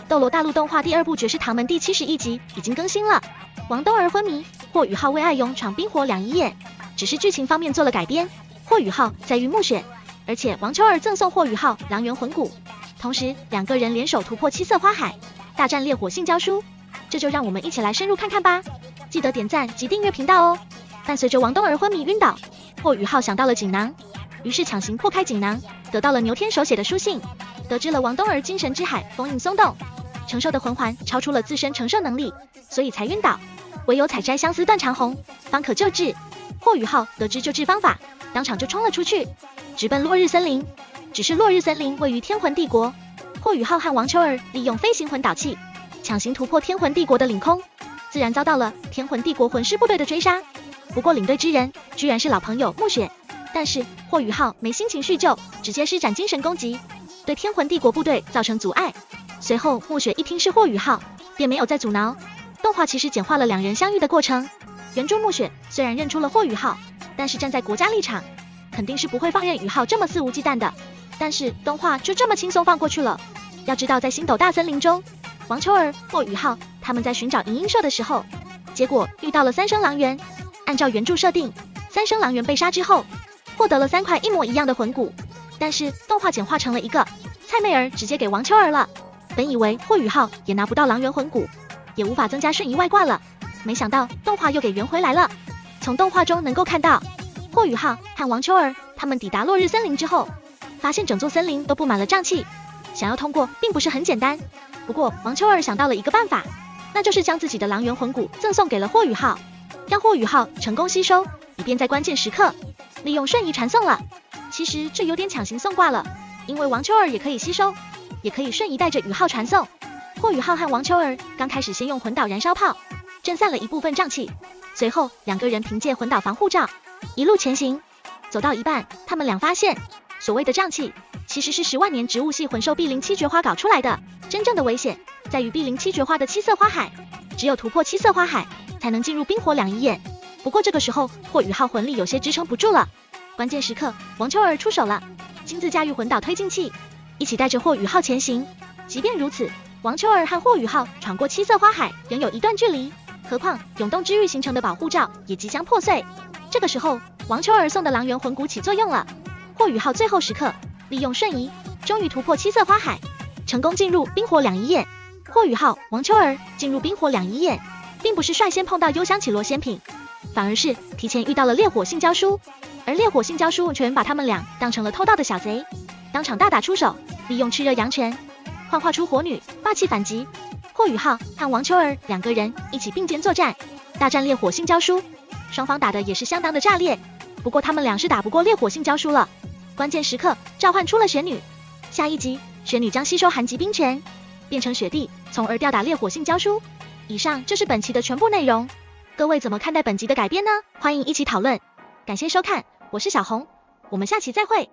斗罗大陆动画第2部《绝世唐门》第71集已经更新了。王冬儿昏迷，霍雨浩为爱勇闯冰火两仪眼，只是剧情方面做了改编，霍雨浩在于暮雪，而且王秋儿赠送霍雨浩狼猿魂骨，同时两个人联手突破七色花海，大战烈火性交书。这就让我们一起来深入看看吧，记得点赞及订阅频道哦。伴随着王冬儿昏迷晕倒，霍雨浩想到了锦囊，于是强行破开锦囊，得到了牛天手写的书信，得知了王冬儿精神之海封印松动，承受的魂环超出了自身承受能力，所以才晕倒，唯有采摘相思断肠红方可救治。霍雨浩得知救治方法，当场就冲了出去，直奔落日森林。只是落日森林位于天魂帝国，霍雨浩和王秋儿利用飞行魂导器，强行突破天魂帝国的领空，自然遭到了天魂帝国魂师部队的追杀。不过领队之人居然是老朋友暮雪，但是霍雨浩没心情叙旧，直接施展精神攻击，对天魂帝国部队造成阻碍。随后暮雪一听是霍雨浩，便没有再阻挠。动画其实简化了两人相遇的过程。原著暮雪虽然认出了霍雨浩，但是站在国家立场，肯定是不会放任雨浩这么肆无忌惮的。但是动画就这么轻松放过去了。要知道在星斗大森林中，王秋儿、霍雨浩他们在寻找银鹰社的时候，结果遇到了三生狼猿。按照原著设定，三生狼猿被杀之后，获得了3块一模一样的魂骨，但是动画简化成了一个，蔡媚儿直接给王秋儿了。本以为霍雨浩也拿不到狼猿魂骨，也无法增加瞬移外挂了，没想到动画又给圆回来了。从动画中能够看到，霍雨浩和王秋儿他们抵达落日森林之后，发现整座森林都布满了瘴气，想要通过并不是很简单。不过王秋儿想到了一个办法，那就是将自己的狼猿魂骨赠送给了霍雨浩，让霍雨浩成功吸收，以便在关键时刻利用瞬移传送了。其实这有点强行送挂了，因为王秋儿也可以吸收，也可以瞬移带着雨浩传送。霍雨浩和王秋儿刚开始先用魂导燃烧炮震散了一部分瘴气，随后两个人凭借魂导防护罩一路前行。走到一半，他们俩发现所谓的瘴气其实是10万年植物系魂兽碧灵七绝花搞出来的。真正的危险在于碧灵七绝花的七色花海，只有突破七色花海才能进入冰火两仪眼。不过这个时候霍雨浩魂力有些支撑不住了，关键时刻王秋儿出手了，亲自驾驭魂导推进器，一起带着霍雨浩前行。即便如此，王秋儿和霍雨浩闯过七色花海仍有一段距离，何况永动之域形成的保护罩也即将破碎。这个时候王秋儿送的狼猿魂骨起作用了，霍雨浩最后时刻利用瞬移，终于突破七色花海，成功进入冰火两仪眼。霍雨浩、王秋儿进入冰火两仪眼，并不是率先碰到幽香绮罗仙品，反而是提前遇到了烈火性交书，而烈火性交书全把他们俩当成了偷盗的小贼，当场大打出手，利用炽热阳拳幻化出火女，霸气反击。霍雨浩和王秋儿两个人一起并肩作战，大战烈火性交书，双方打的也是相当的炸裂。不过他们俩是打不过烈火性交书了，关键时刻召唤出了雪女。下一集雪女将吸收寒极冰拳，变成雪地，从而吊打烈火性交书。以上就是本期的全部内容，各位怎么看待本集的改编呢？欢迎一起讨论。感谢收看，我是小红，我们下期再会。